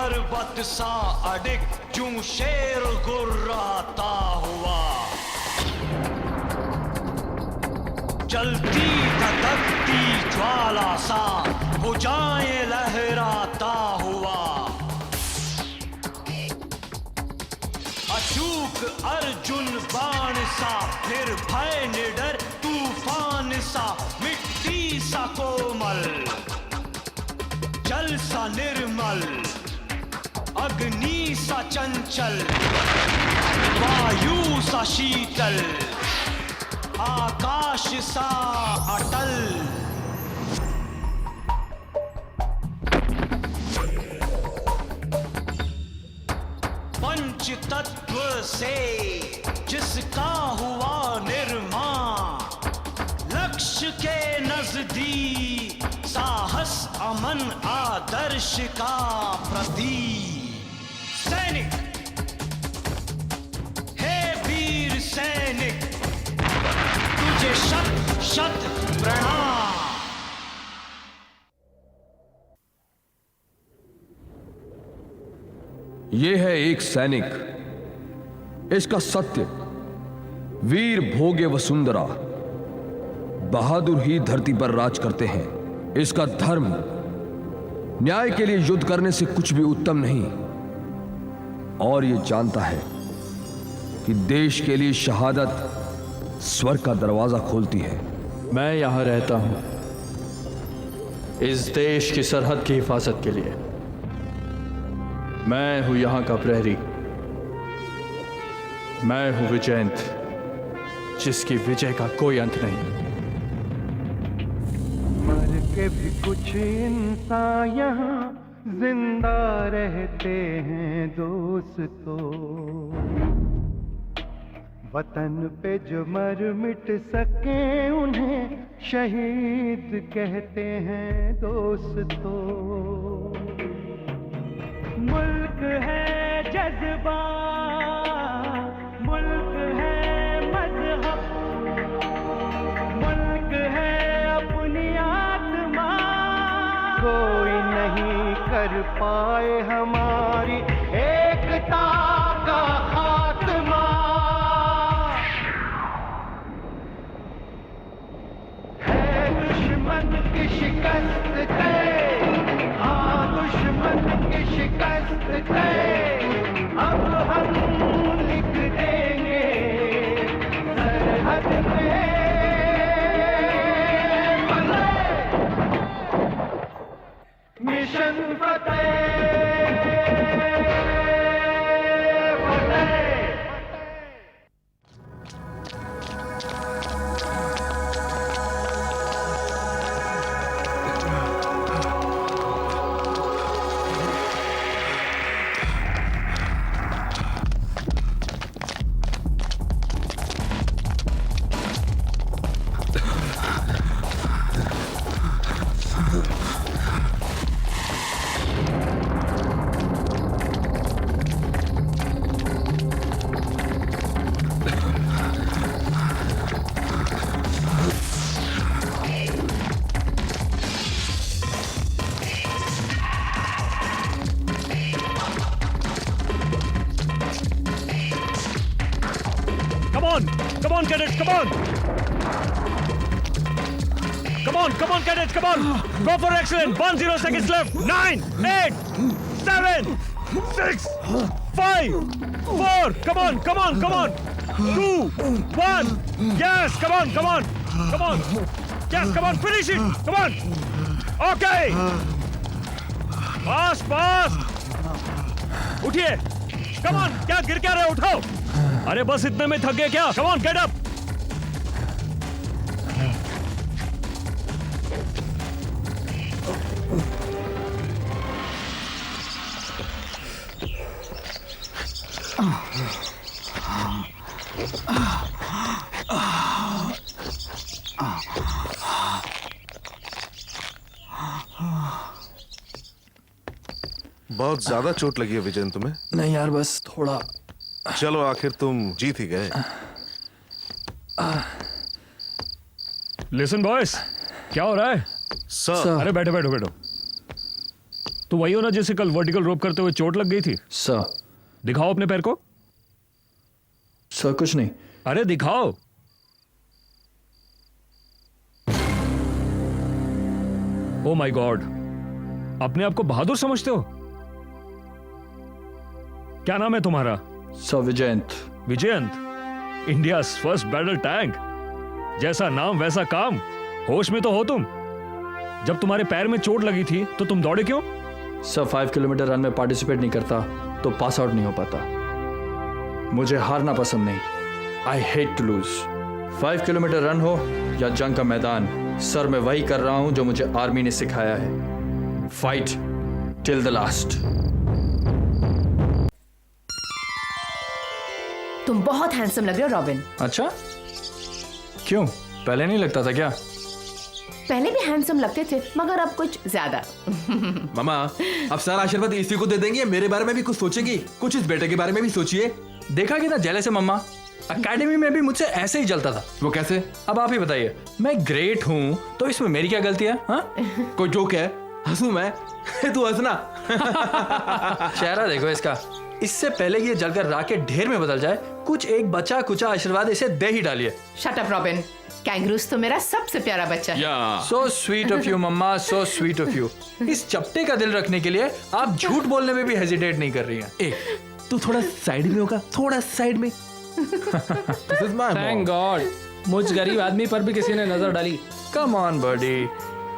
पर्वत सा अडिग जूं शेर गुर्राता हुआ, जलती धधकती ज्वाला सा भुजाएं लहराता हुआ, अचूक अर्जुन बाण सा फिर भय निडर तूफान सा, मिट्टी सा कोमल जल सा निर्मल, अग्नि सा चंचल वायु सा शीतल, आकाश सा अटल। पंच तत्व से जिसका हुआ निर्माण, लक्ष्य के नजदीक साहस अमन आदर्श का प्रतीक। सैनिक, हे वीर सैनिक, तुझे शत शत प्रणाम। ये है एक सैनिक, इसका सत्य, वीर भोग्य वसुंधरा, बहादुर ही धरती पर राज करते हैं। इसका धर्म, न्याय के लिए युद्ध करने से कुछ भी उत्तम नहीं, और ये जानता है कि देश के लिए शहादत स्वर्ग का दरवाजा खोलती है। मैं यहां रहता हूं इस देश की सरहद की हिफाजत के लिए। मैं हूं यहां का प्रहरी, मैं हूं विजयंत, जिसकी विजय का कोई अंत नहीं। मर के भी कुछ इंसान यहाँ जिंदा रहते हैं दोस्तों, वतन पे जो मर मिट सके उन्हें शहीद कहते हैं दोस्तों। मुल्क है जज्बा, मुल्क है मजहब, मुल्क है अपनी आत्मा, कोई नहीं कर पाए हमारी एकता का खात्मा। है दुश्मन की शिकस्त तय, हाँ दुश्मन की शिकस्त तय, अब हम लिख देंगे सरहद पे mission Fateh. Come on, cadets, come on! Come on, cadets, come on! Go for excellent! 10 seconds left! 9, 8, 7, 6, 5, 4, come on! 2, 1, yes, come on! Yes, come on, finish it! Come on! Okay! Pass! उठिए! Come on! क्या गिर क्या रहे? उठाओ! अरे बस इतने में थक गए क्या? Come on, get up! बहुत ज्यादा चोट लगी है विजयन तुम्हें? नहीं यार, बस थोड़ा। चलो आखिर तुम जीत ही गए। लिसन बॉयज, क्या हो रहा है? सर। अरे बैठो। तो वही हो ना जिसे कल वर्टिकल रोप करते हुए चोट लग गई थी? सर दिखाओ अपने पैर को। सर कुछ नहीं। अरे दिखाओ। ओ माय गॉड, अपने आप को बहादुर समझते हो? क्या नाम है तुम्हारा? Sir Vijayant. Vijayant, India first battle tank. जैसा नाम वैसा काम। होश में तो हो तुम? जब तुम्हारे पैर में चोट लगी थी तो तुम दौड़े क्यों? सर 5 किलोमीटर रन में पार्टिसिपेट नहीं करता तो पास आउट नहीं हो पाता। मुझे हारना पसंद नहीं। I hate to lose. 5 kilometre run हो या जंग का मैदान, सर मैं वही कर रहा हूं जो मुझे आर्मी ने सिखाया है। Fight till the last. तुम बहुत हैंडसम लग रहे हो रॉबिन। अच्छा क्यों, पहले नहीं लगता था क्या? पहले भी हैंडसम लगते थे मगर अब कुछ ज्यादा। मामा, अब सारा आशीर्वाद इसी को दे देंगे? मेरे बारे में भी कुछ सोचेगी? कुछ इस बेटे के बारे में भी सोचिए। देखा कितना जेलस है मम्मा। एकेडमी में भी मुझसे ऐसे ही चलता था। वो कैसे? अब आप ही बताइए। मैं ग्रेट हूं तो इसमें मेरी क्या गलती है? हाँ? कोई जोक है? हंसू मैं? तू हंसना। चेहरा देखो इसका। इससे पहले कि ये जलकर राख के ढेर में बदल जाए, कुछ एक बचा कुचा आशीर्वाद इसे दे ही डालिए। शट अप रॉबिन, कैंगरूस तो मेरा सबसे प्यारा बच्चा है। So sweet of you mama, so sweet of you. इस चपटे का दिल रखने के लिए आप झूठ बोलने में भी हेजिटेट नहीं कर रही हैं। तू थोड़ा साइड में होगा, थोड़ा साइड में। थैंक गॉड, मुझ गरीब आदमी पर भी किसी ने नजर डाली। कम ऑन बडी,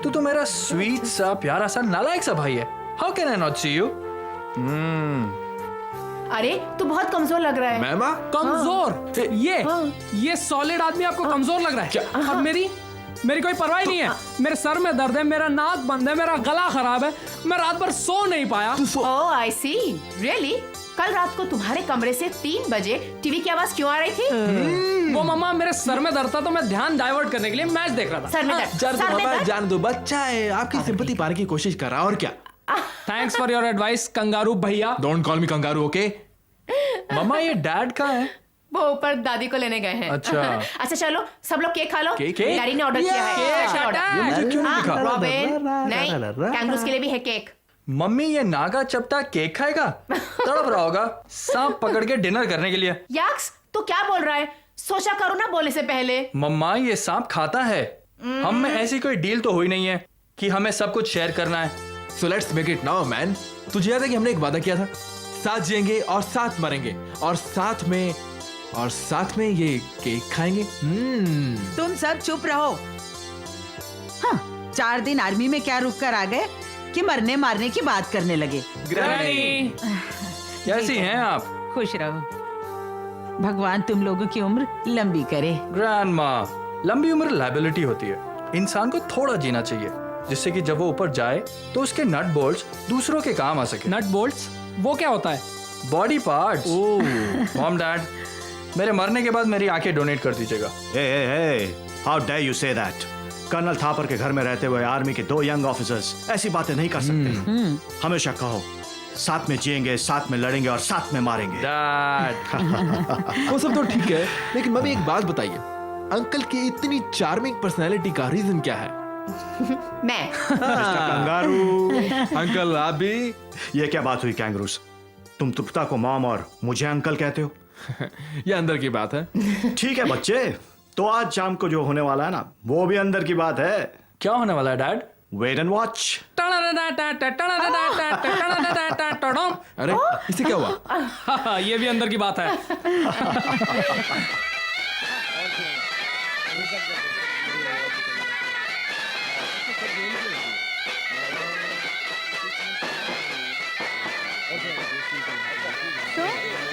तू तो मेरा स्वीट सा प्यारा सा नालायक सा भाई है। How can I not see you? अरे तू बहुत कमजोर लग रहा है। मैमा कमजोर? ये सॉलिड आदमी आपको कमजोर लग रहा है क्या? और मेरी कोई परवाह नहीं है। मेरे सर में दर्द है, मेरा नाक बंद है, मेरा गला खराब है, मैं रात भर सो नहीं पाया। ओह आई सी, रियली? कल रात को तुम्हारे कमरे से 3 बजे टीवी की आवाज क्यों आ रही थी? वो मम्मा मेरे सर में दर्द था तो मैं ध्यान डाइवर्ट करने के लिए मैच देख रहा था। सर में दर्द, सर में दर्द? जान दो, बच्चा है, आपकी सिंपैथी पाने की कोशिश कर रहा है और क्या। Thanks for your advice kangaroo भैया। Don't call me kangaroo, okay? मम्मा ये डैड कहाँ है? वो ऊपर दादी को लेने गए हैं। अच्छा। अच्छा चलो सब लोग केक खा लो। केक? डैडी ने ऑर्डर किया है। Cake, order. ये मुझे क्यों नहीं दिखा? रॉबिन, नहीं, कैंगरूस के लिए भी है केक। मम्मी ये नागा चपटा केक खाएगा? तड़प रहा होगा सांप पकड़ के डिनर करने के लिए। याक्स, तू क्या बोल रहा है? सोचा करो ना बोलने से पहले। मम्मा ये सांप खाता है। हम में ऐसी कोई डील तो हुई नहीं है कि हमें सब कुछ शेयर करना है। So let's make it now man. तुझे याद है कि हमने एक वादा किया था? साथ जिएंगे और साथ मरेंगे और साथ में ये केक खाएंगे। तुम सब चुप रहो। हाँ, 4 दिन आर्मी में क्या रुक कर आ गए कि मरने मारने की बात करने लगे। ग्रैनी कैसी हैं आप? खुश रहो, भगवान तुम लोगों की उम्र लंबी करे। ग्रैंडमा, लंबी उम्र लायबिलिटी होती है। इंसान को थोड़ा जीना चाहिए जिससे कि जब वो ऊपर जाए तो उसके नट बोल्ट्स दूसरों के काम आ सके। नट बोल्ट्स वो क्या होता है? Body parts. मॉम डैड, मेरे मरने के बाद मेरी आंखें डोनेट कर दीजिएगा। How dare you say that? Colonel Thapar के घर में रहते हुए आर्मी के 2 यंग ऑफिसर्स ऐसी बातें नहीं कर सकते। हमेशा कहो साथ में जिएंगे, साथ में लड़ेंगे और साथ में मारेंगे। डैड वो सब तो ठीक है, लेकिन मम्मी एक बात बताइए, अंकल की इतनी चार्मिंग पर्सनैलिटी का रीजन क्या है? मैं कंगारू। अंकल आप भी? ये क्या बात हुई कैंगरूस? तुम तुप्ता को मॉम और मुझे अंकल कहते हो? ये अंदर की बात है। ठीक है बच्चे, तो आज शाम को जो होने वाला है ना, वो भी अंदर की बात है। क्या होने वाला है डैड? Wait and watch. अरे इसे क्या हुआ? ये भी अंदर की बात है।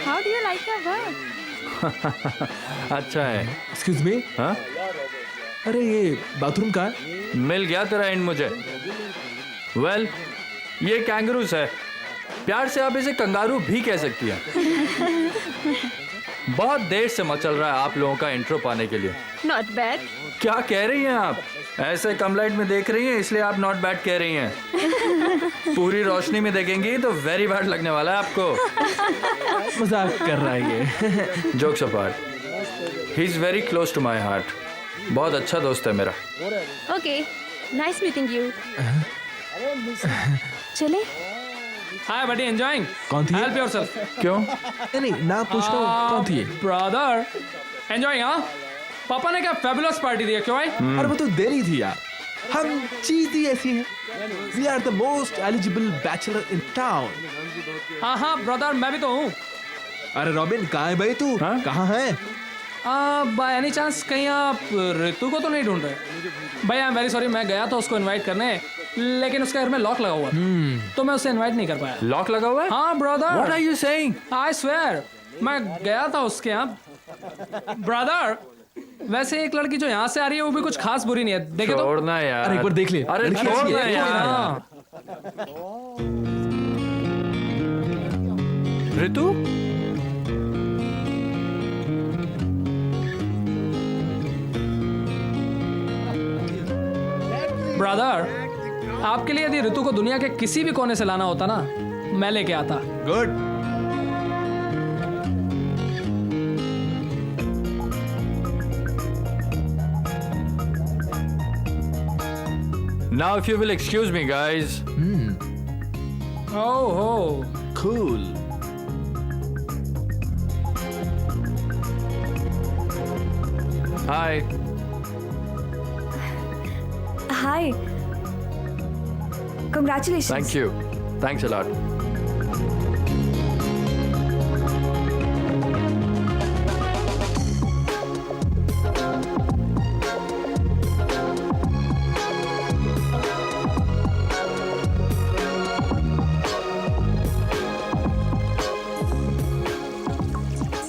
How do you like your work? अच्छा है। Excuse me. हाँ? अरे ये बाथरूम कहाँ है? मिल गया तेरा एंड मुझे। वेल, ये कैंगरूस है। प्यार से आप इसे कंगारू भी कह सकती हैं। बहुत देर से मचल रहा है आप लोगों का इंट्रो पाने के लिए। Not bad. क्या कह रही हैं आप? ऐसे कम लाइट में देख रही हैं इसलिए आप नॉट बैड कह रही हैं। पूरी रोशनी में देखेंगी तो वेरी बैड लगने वाला है आपको। मजाक कर रहा है ये। Jokes apart, he is very close to my heart. बहुत अच्छा दोस्त है मेरा। Okay, nice meeting you. चले हाय बडी एंजॉयिंग कौन थी ये? हेल्प योरसेल्फ क्यों? नहीं ना पूछ रहा हूँ कौन थी ये? ब्रदर एंजॉयिंग हाँ पापा ने क्या फेबुलस पार्टी दी है क्यों भाई अरे वो तो दे रही थी यार, हम चीज ही ऐसी है। We are the most eligible bachelor in town. हाँ ब्रदर मैं भी तो हूँ अरे रॉबिन कहाँ है भाई तू? हाँ? कहाँ है? बाय एनी चांस कहीं आप ऋतु को तो नहीं ढूंढ रहे भाई आई एम वेरी सॉरी मैं गया था उसको इनवाइट करने लेकिन उसके घर में लॉक लगा हुआ था तो मैं उसे इनवाइट नहीं कर पाया लॉक लगा हुआ है? हाँ brother What are you saying? I swear मैं गया था उसके यहाँ ब्रदर वैसे एक लड़की जो यहाँ से आ रही है वो भी कुछ खास बुरी नहीं है देखे तो छोड़ना यार। अरे एक बार देख ले। अरे लड़की अच्छी छोड़ना है, यार। हाँ। ऋतु ब्रदर आपके लिए यदि ऋतु को दुनिया के किसी भी कोने से लाना होता ना मैं लेके आता good. Now if you will excuse me guys. ओह हो Cool. Hi. Hi congratulation Thank you. Thanks a lot.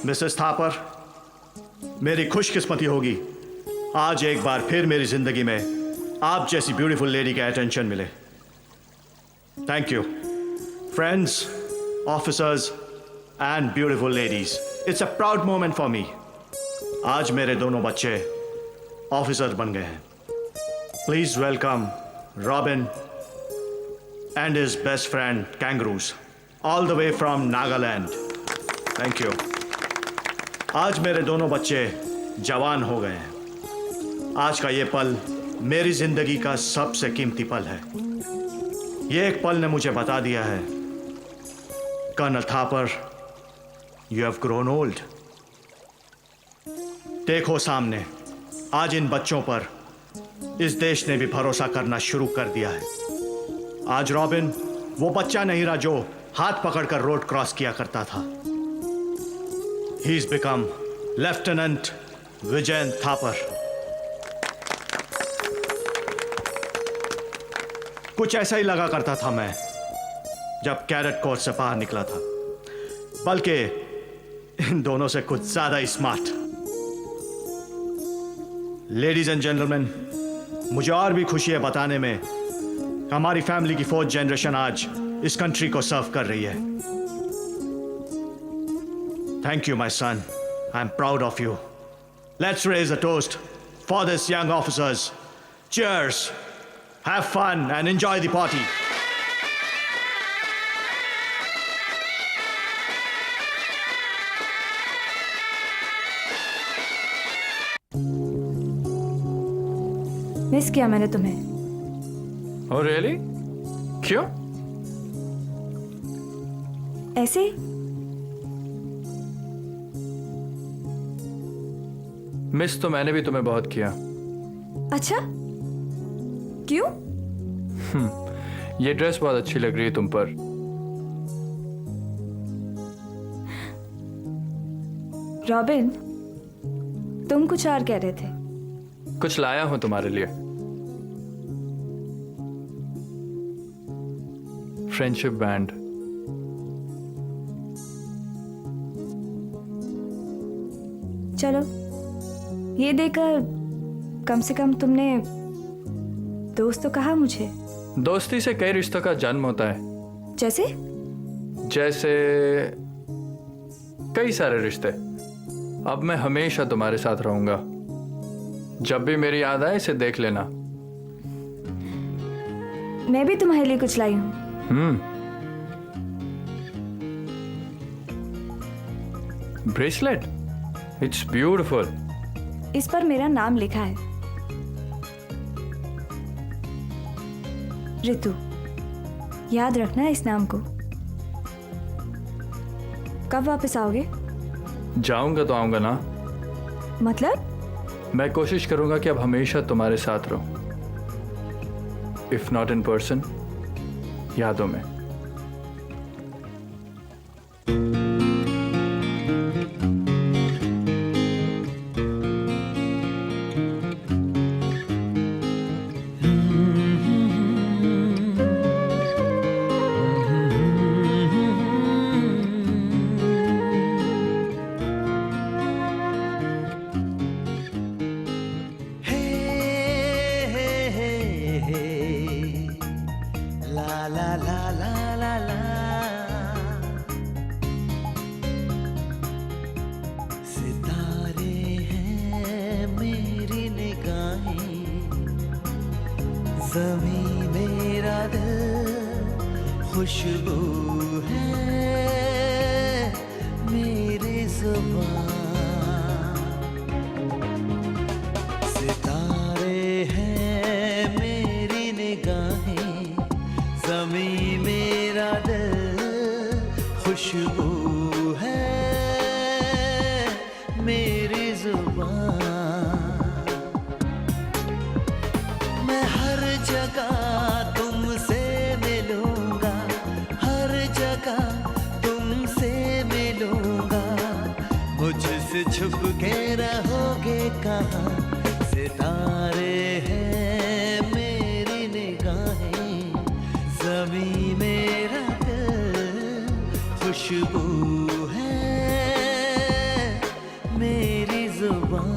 Mrs Thapar, मेरी खुशकिस्मती होगी आज एक बार फिर मेरी जिंदगी में आप जैसी ब्यूटीफुल लेडी का अटेंशन मिले। Thank you friends, officers and beautiful ladies, it's a proud moment for me. आज मेरे दोनों बच्चे ऑफिसर बन गए हैं। Please welcome robin and his best friend kangaroos all the way from Nagaland. Thank you. आज मेरे दोनों बच्चे जवान हो गए हैं। आज का ये पल मेरी जिंदगी का सबसे कीमती पल है। ये एक पल ने मुझे बता दिया है, colonel Thapar, you have grown old. देखो सामने, आज इन बच्चों पर इस देश ने भी भरोसा करना शुरू कर दिया है। आज रॉबिन वो बच्चा नहीं रहा जो हाथ पकड़कर रोड क्रॉस किया करता था। He's become Lieutenant Vijayan Thapar. कुछ ऐसा ही लगा करता था मैं जब कैडेट कोर्स से बाहर निकला था, बल्कि इन दोनों से कुछ ज्यादा ही स्मार्ट। लेडीज एंड जेंटलमैन, मुझे और भी खुशी है बताने में हमारी फैमिली की 4th जनरेशन आज इस कंट्री को सर्व कर रही है। Thank you, my son. I'm proud of you. Let's raise a toast for these young officers. Cheers. Have fun and enjoy the party. Miss किया मैंने तुम्हें। Oh really? क्यों? ऐसे ही? मिस तो मैंने भी तुम्हें बहुत किया। अच्छा क्यों? ये ड्रेस बहुत अच्छी लग रही है तुम पर। रॉबिन तुम कुछ और कह रहे थे। कुछ लाया हूं तुम्हारे लिए। Friendship band. चलो ये देखकर कम से कम तुमने दोस्त तो कहा मुझे। दोस्ती से कई रिश्तों का जन्म होता है। जैसे? जैसे कई सारे रिश्ते। अब मैं हमेशा तुम्हारे साथ रहूंगा। जब भी मेरी याद आए इसे देख लेना। मैं भी तुम्हारे लिए कुछ लाई हूं। Bracelet, it's beautiful. इस पर मेरा नाम लिखा है, ऋतु। याद रखना इस नाम को। कब वापस आओगे? जाऊंगा तो आऊंगा ना। मतलब? मैं कोशिश करूंगा कि अब हमेशा तुम्हारे साथ रहूं, इफ नॉट इन पर्सन, यादों में। ज़मीं मेरा दिल खुशबू है मेरी ज़ुबान, सितारे हैं मेरी निगाहें, ज़मीं मेरा दिल खुशबू है मेरी ज़ुबान। जगह तुमसे मिलूंगा, हर जगह तुमसे मिलूंगा, मुझसे छुप के रहोगे कहाँ? सितारे हैं मेरी निगाहें, ज़मीं मेरा दिल खुशबू है मेरी ज़ुबान।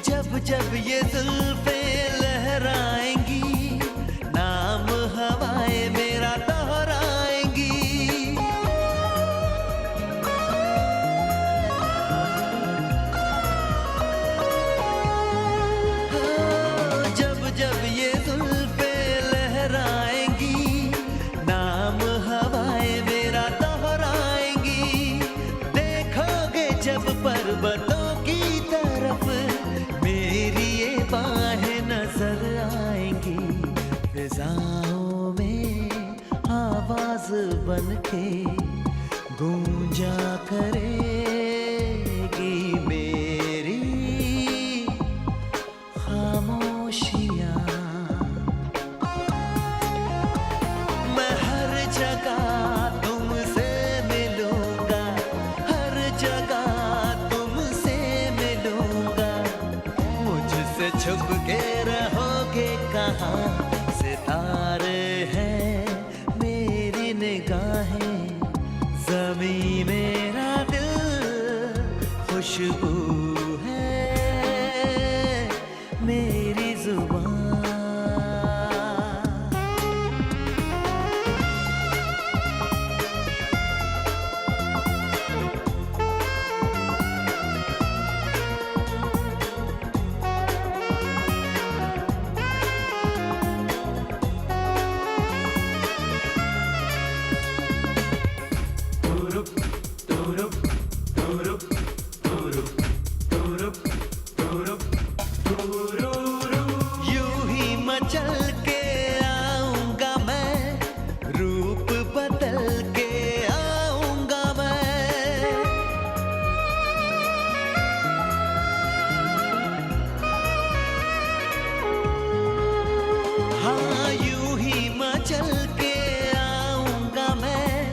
जब जब ये जुल्फे लहराएंगी, नाम हवाएं मेरा दोहराएंगी, जब जब ये जुल्फे लहराएंगी, नाम हवाएं मेरा दोहराएंगी, देखोगे जब पर्वतों की तरफ मेरी ये बाहें नजर आएंगी, फिजाओं में आवाज बनके गूंजा करेगी मेरी खामोशियां। मैं हर जगह तुमसे मिलूंगा, हर जगह तुमसे मिलूंगा, मुझसे छुप के रहोगे कहाँ? सितारे हैं मेरी निगाहें, ज़मीं मेरा दिल खुशबू है मेरी ज़ुबान। यूं ही मचल के आऊंगा मैं, रूप बदल के आऊंगा मैं, हाँ यूं ही मचल के आऊंगा मैं,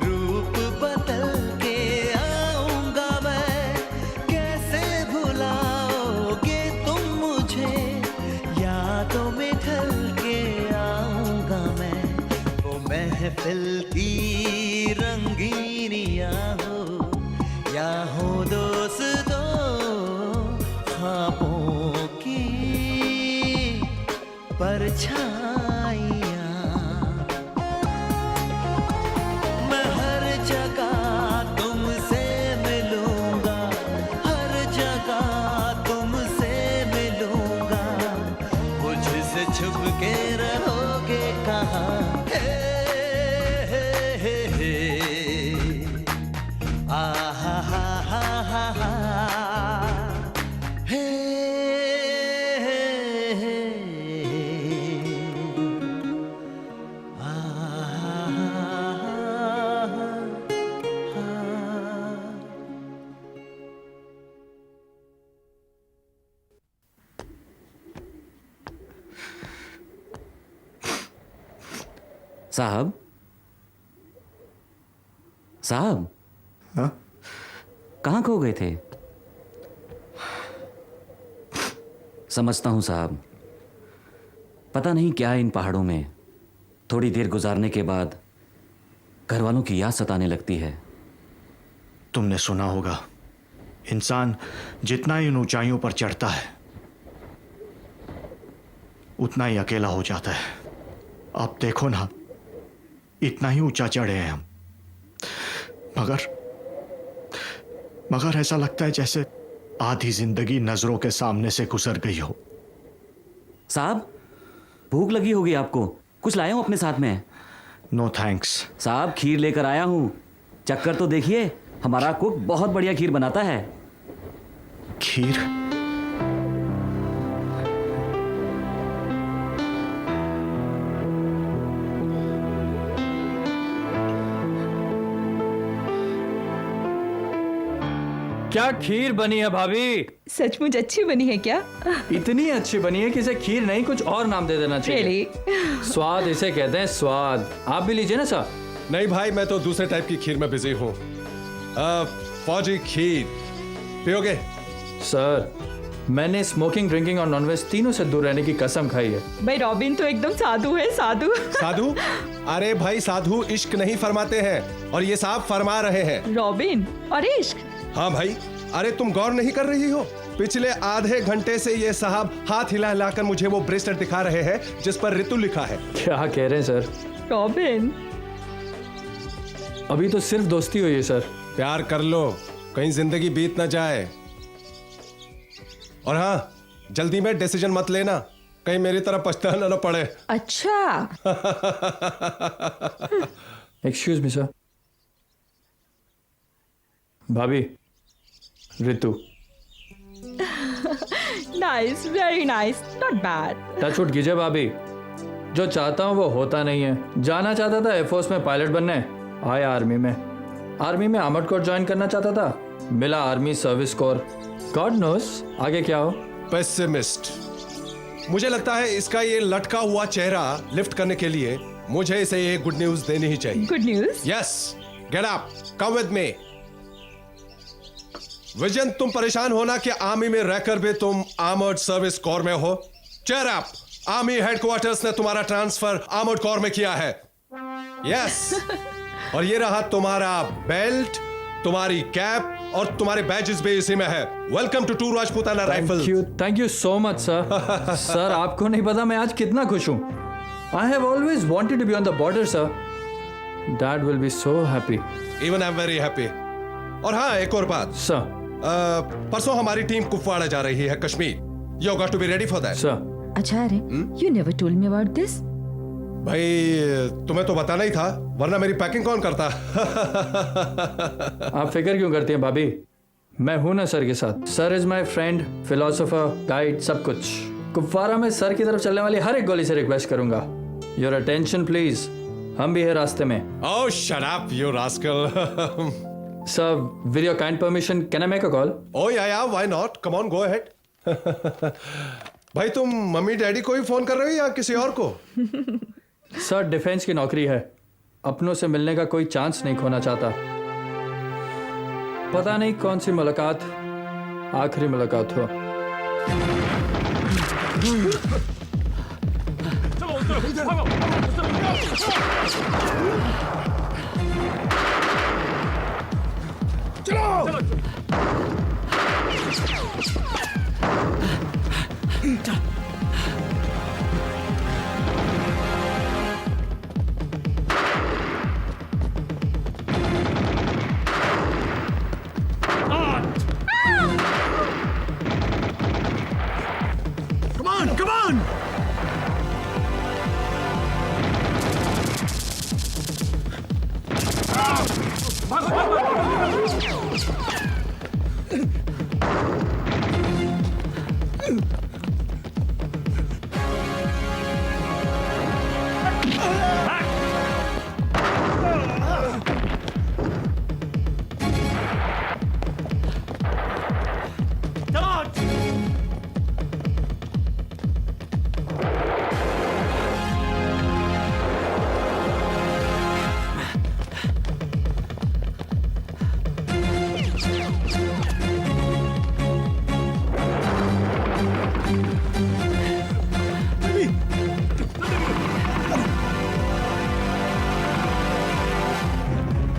रूप बदल के आऊंगा मैं, कैसे भुलाओगे तुम मुझे, यादों में ढल के आऊंगा मैं, वो महफिल की रंगीनियां हो या हो दोस्तों ख्वाबों की परछाइयाँ, मैं हर जगह तुमसे मिलूंगा, हर जगह तुमसे मिलूंगा, मुझसे छुप के रहोगे कहाँ? साहब साहब, हाँ? कहाँ खो गए थे? समझता हूं साहब, पता नहीं क्या इन पहाड़ों में थोड़ी देर गुजारने के बाद घर वालों की याद सताने लगती है। तुमने सुना होगा, इंसान जितना इन ऊंचाइयों पर चढ़ता है उतना ही अकेला हो जाता है। आप देखो ना, इतना ही ऊंचा चढ़े हैं हम, मगर ऐसा लगता है जैसे आधी जिंदगी नजरों के सामने से गुजर गई हो। साहब, भूख लगी होगी आपको, कुछ लाया हूं अपने साथ में? No thanks. साहब, खीर लेकर आया हूं, चक्कर तो देखिए, हमारा कुक बहुत बढ़िया खीर बनाता है। खीर? क्या खीर बनी है भाभी? सचमुच अच्छी बनी है क्या? इतनी अच्छी बनी है कि इसे खीर नहीं कुछ और नाम दे देना चाहिए। Really? स्वाद इसे कहते हैं, स्वाद। आप भी लीजिए ना सर। नहीं भाई, मैं तो दूसरे टाइप की खीर में बिजी हूँ। फौजी खीर पियोगे? सर, मैंने स्मोकिंग, ड्रिंकिंग और नॉनवेज तीनों से दूर रहने की कसम खाई है। भाई रॉबिन तो एकदम साधु है, साधु। साधु? अरे भाई, साधु इश्क नहीं फरमाते हैं, और ये साहब फरमा रहे हैं। रॉबिन और इश्क? हाँ भाई, अरे तुम गौर नहीं कर रही हो? पिछले आधे घंटे से ये साहब हाथ हिला हिलाकर मुझे वो ब्रेसलेट दिखा रहे हैं जिस पर ऋतु लिखा है। क्या कह रहे हैं सर? रॉबिन, अभी तो सिर्फ दोस्ती हुई है सर। प्यार कर लो, कहीं जिंदगी बीत ना जाए। और हाँ, जल्दी में डिसीजन मत लेना, कहीं मेरी तरह पछताना न पड़े। अच्छा। Excuse me sir. भाभी, Ritu. Nice, very nice, not bad. Touch wood कीजिए भाभी, जो चाहता हूँ वो होता नहीं है। जाना चाहता था एयरफोर्स में पायलट बनने, आया आर्मी में। आर्मी में आर्मर्ड कोर ज्वाइन करना चाहता था, मिला army service corps. God knows आगे क्या हो। पेसिमिस्ट। मुझे लगता है इसका ये लटका हुआ चेहरा लिफ्ट करने के लिए मुझे इसे ये गुड न्यूज देनी ही चाहिए। Good news? Yes, get up, come with me. Vision, तुम परेशान होना कि आर्मी में रहकर भी तुम आर्मर्ड सर्विस कोर में हो। चेयर अप, आर्मी हेडक्वार्टर्स ने तुम्हारा ट्रांसफर आर्मर्ड कोर में किया है। यस, और ये रहा तुम्हारा बेल्ट, तुम्हारी कैप और तुम्हारे बैजेस भी इसी में है। Welcome to 2 Rajputana rifle. Thank you so much sir. Sir, आपको नहीं पता मैं आज कितना खुश हूँ। I have always wanted to be on the border sir. Dad will be so happy. Even I am very happy. और हाँ, एक और बात सर, परसों हमारी टीम कुपवाड़ा जा रही है, Kashmir. You got to be ready for that. Sir. Acharya, you never told me about this. भाई, तुम्हें तो बताना ही था, वरना मेरी पैकिंग कौन करता? आप फिक्र क्यों करती हैं भाभी? मैं हूं ना सर के साथ। Sir is my friend, philosopher, guide, सब कुछ। कुपवाड़ा में सर की तरफ चलने वाली हर एक गोली से रिक्वेस्ट करूंगा। योर अटेंशन प्लीज, हम भी है रास्ते में। Oh shut up you rascal. Sir, with your kind permission, can I make a call? Oh yeah, why not? Come on, go ahead. भाई, तुम मम्मी डैडी को ही फोन कर रहे हो या किसी और को? सर, डिफेंस की नौकरी है, अपनों से मिलने का कोई चांस नहीं खोना चाहता। पता नहीं कौन सी मुलाकात आखिरी मुलाकात हो।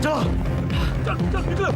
चलो चल चल निकलो।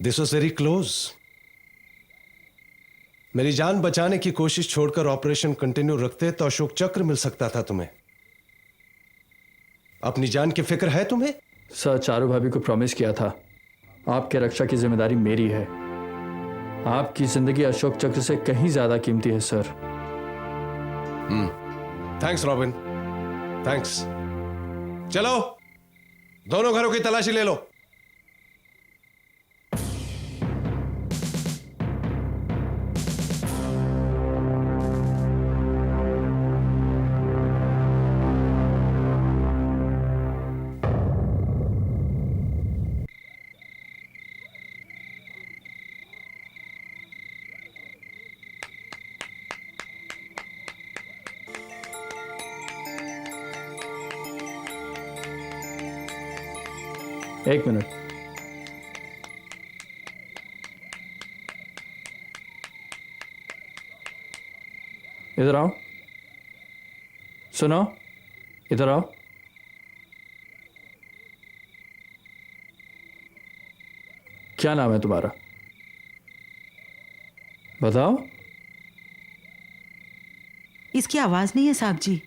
This was very close. मेरी जान बचाने की कोशिश छोड़कर ऑपरेशन कंटिन्यू रखते तो अशोक चक्र मिल सकता था तुम्हें। अपनी जान की फिक्र है तुम्हें? सर, चारू भाभी को प्रॉमिस किया था, आपके रक्षा की जिम्मेदारी मेरी है। आपकी जिंदगी अशोक चक्र से कहीं ज्यादा कीमती है सर। Thanks robin, thanks. चलो दोनों घरों की तलाशी ले लो। एक मिनट, इधर आओ। सुनो, इधर आओ। क्या नाम है तुम्हारा? बताओ। इसकी आवाज नहीं है साहब जी।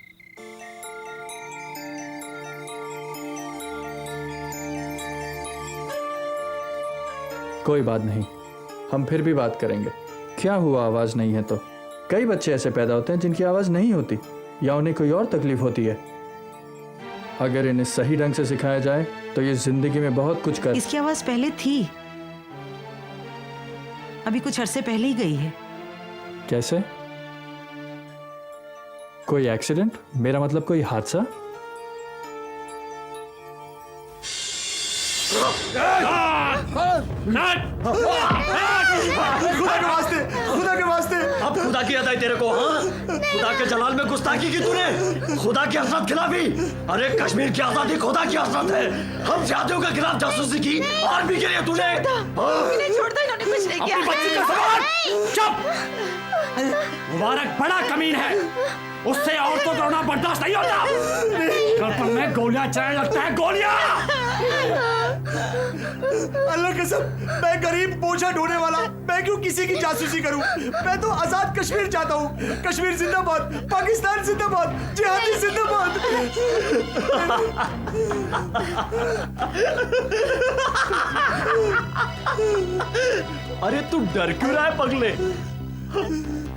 कोई बात नहीं, हम फिर भी बात करेंगे। क्या हुआ आवाज नहीं है तो? कई बच्चे ऐसे पैदा होते हैं जिनकी आवाज नहीं होती या उन्हें कोई और तकलीफ होती है। अगर इन्हें सही ढंग से सिखाया जाए तो ये जिंदगी में बहुत कुछ कर। इसकी आवाज पहले थी, अभी कुछ अरसे पहले ही गई है। कैसे? कोई एक्सीडेंट? मेरा मतलब कोई हादसा? खुदा के वास्ते अब खुदा की अदाई तेरे को, हाँ? खुदा के जलाल में गुस्ताखी की तूने, खुदा की हसरत खिलाफी। अरे कश्मीर की आजादी खुदा की हसरत है। हम जातियों के खिलाफ जासूसी की आर्मी के लिए तूने छोड़ता, इन्होंने कुछ नहीं किया। चुप! मुबारक बड़ा कमीन है, उससे औरतों को रोना बर्दाश्त नहीं होता। गलपन में गोलियां चलाने लगता है, गोलियां। अल्लाह कसम, मैं गरीब बोझा ढोने वाला, मैं क्यों किसी की जासूसी करूं? मैं तो आजाद कश्मीर चाहता हूं। कश्मीर जिंदाबाद, पाकिस्तान जिंदाबाद, जिहादी जिंदाबाद। अरे तू डर क्यों रहा है पगले?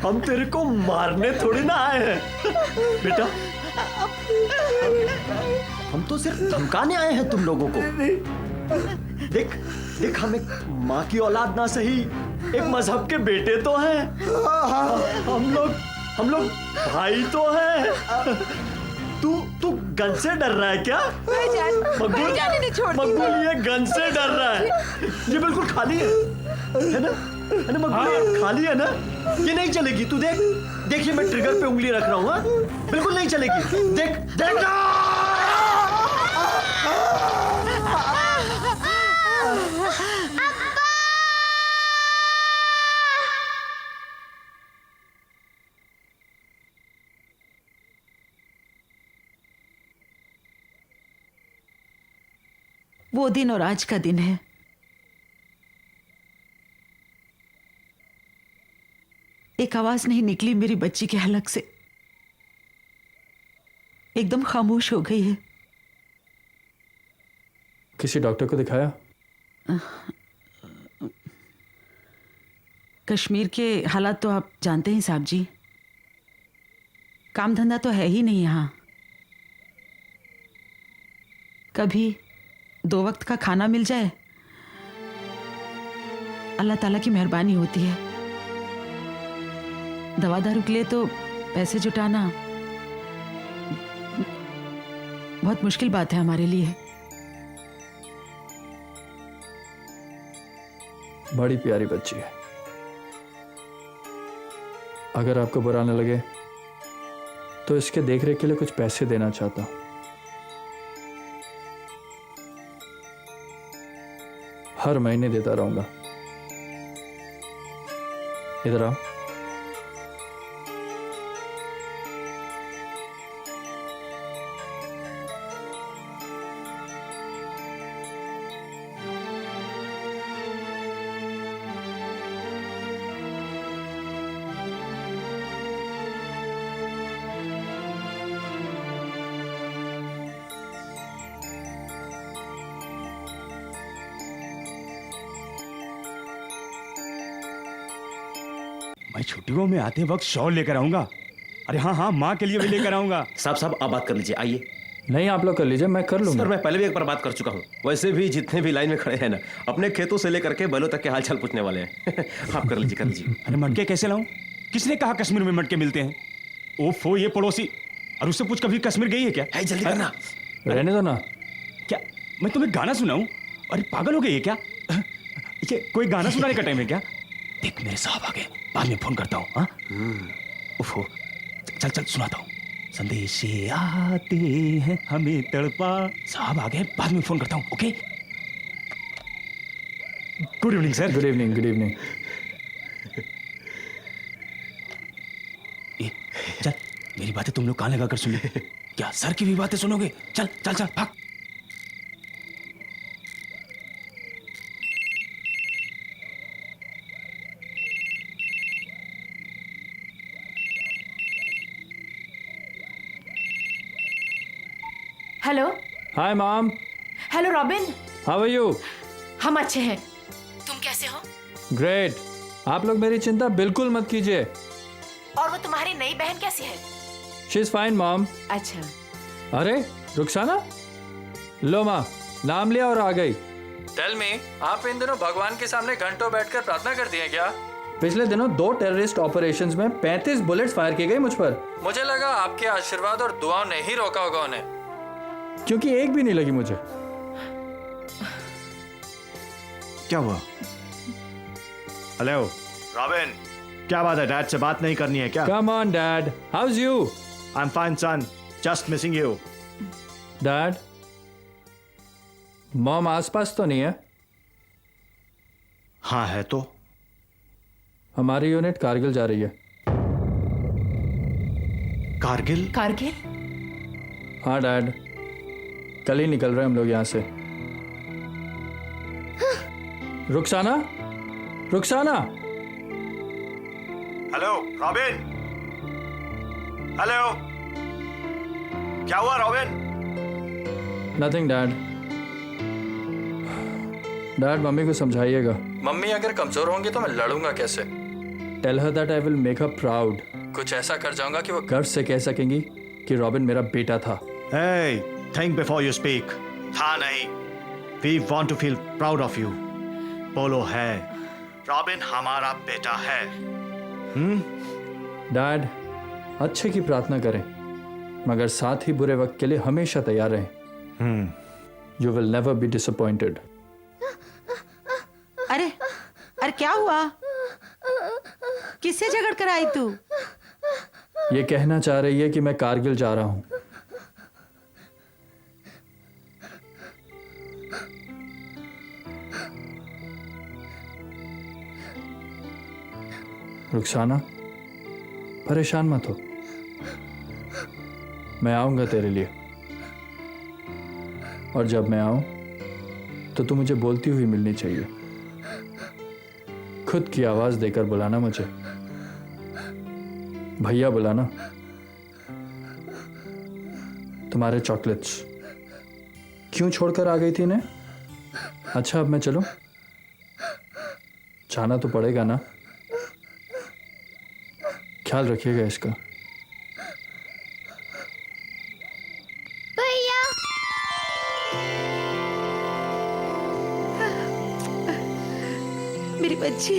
हम तेरे को मारने थोड़ी ना आए हैं बेटा, हम तो सिर्फ धमकाने आए हैं तुम लोगों को। देख देख, हम एक माँ की औलाद ना सही, एक मजहब के बेटे तो हैं। हम लोग भाई तो हैं। तू गन से डर रहा है क्या? मकबूल ये गन से डर रहा है। ये बिल्कुल खाली है ना? मकबूल खाली है ना? ये नहीं चलेगी। तू देख, देखिए मैं ट्रिगर पे उंगली रख रहा हूँ, हाँ? बिल्कुल नहीं चलेगी। देख देख ना! वो दिन और आज का दिन है। एक आवाज नहीं निकली मेरी बच्ची के हलक से, एकदम खामोश हो गई है। किसी डॉक्टर को दिखाया? कश्मीर के हालात तो आप जानते हैं साहब जी, काम धंधा तो है ही नहीं यहाँ। कभी 2 वक्त का खाना मिल जाए, अल्लाह ताला की मेहरबानी होती है। दवा दारू के लिए तो पैसे जुटाना बहुत मुश्किल बात है हमारे लिए। बड़ी प्यारी बच्ची है। अगर आपको बुरा न लगे तो इसके देखरेख के लिए कुछ पैसे देना चाहता हूं। हर महीने देता रहूंगा। इधर आओ। मैं छुट्टियों में आते वक्त शॉल लेकर आऊंगा। अरे हाँ हाँ, माँ के लिए भी लेकर आऊंगा। साहब आप बात कर लीजिए, आइए। नहीं, आप लोग कर लीजिए, मैं कर लूंगा। सर मैं पहले भी एक बार बात कर चुका हूँ। वैसे भी जितने भी लाइन में खड़े हैं ना, अपने खेतों से लेकर के बैलों तक के हालचाल पूछने वाले हैं। आप कर लीजिए, कर लीजिए। अरे मटके कैसे लाऊं? किसने कहा कश्मीर में मटके मिलते हैं? ओफो, ये पड़ोसी। और उससे पूछ, कभी कश्मीर गई है क्या? है, जल्दी करना। रहने दो ना। क्या मैं तुम्हें गाना सुनाऊं? अरे पागल हो गई है क्या? ये कोई गाना सुनाने का टाइम है क्या? देख मेरे साहब आ गए, बाद में फोन करता हूँ। हाँ ओफो, चल चल सुनाता हूँ। संदेशे आते हैं हमें तड़पा। साहब आ गए, बाद में फोन करता हूँ। Okay, good evening sir. Good evening, good evening. चल, मेरी बातें तुम लोग कान लगा कर सुनो। क्या सर की भी बातें सुनोगे? चल चल चल भाग। Hello. Hi mom. Hello Robin. How are you? हम अच्छे हैं, तुम कैसे हो? ग्रेट। आप लोग मेरी चिंता बिल्कुल मत कीजिए। और वो तुम्हारी नई बहन कैसी है? She is fine mom. अच्छा। अरे रुखसाना, लो माँ, नाम लिया और आ गई। टेल मी, आप इन दिनों भगवान के सामने घंटों बैठकर प्रार्थना करती हैं क्या? पिछले दिनों 2 टेररिस्ट ऑपरेशंस में 35 बुलेट्स फायर की गई मुझ पर। मुझे लगा आपके आशीर्वाद और दुआओं ने ही रोका होगा उन्हें, क्योंकि एक भी नहीं लगी मुझे। क्या हुआ? हेलो रॉबिन, क्या बात है? डैड से बात नहीं करनी है क्या? Come on dad, how's you? I am fine son, just missing you. Dad, mom आसपास तो नहीं है? हाँ है तो। हमारी यूनिट कारगिल जा रही है। कारगिल? कारगिल? हाँ डैड, कल ही निकल रहे हम लोग यहाँ से। Rukhsana, Rukhsana. Hello robin, hello, क्या हुआ robin? Nothing dad. Dad, mummy को समझाइएगा। मम्मी अगर कमजोर होंगी तो मैं लड़ूंगा कैसे? Tell her that I will make her proud. कुछ ऐसा कर जाऊंगा कि वो गर्व से कह सकेंगी कि रॉबिन मेरा बेटा था। Hey, think before you speak. था नहीं। We want to feel proud of you. बोलो है। रॉबिन हमारा बेटा है। डैड, अच्छे की प्रार्थना करें, मगर साथ ही बुरे वक्त के लिए हमेशा तैयार रहें। You will never be disappointed. अरे अरे क्या हुआ? किससे झगड़ कर आई तू? ये कहना चाह रही है कि मैं कारगिल जा रहा हूं। रुखसाना, परेशान मत हो, मैं आऊंगा तेरे लिए। और जब मैं आऊं तो तू मुझे बोलती हुई मिलनी चाहिए। खुद की आवाज देकर बुलाना मुझे, भैया बुलाना। तुम्हारे चॉकलेट्स क्यों छोड़कर आ गई थी इन्हें? अच्छा, अब मैं चलूं? जाना तो पड़ेगा ना। ख्याल रखिएगा इसका। भैया, मेरी बच्ची।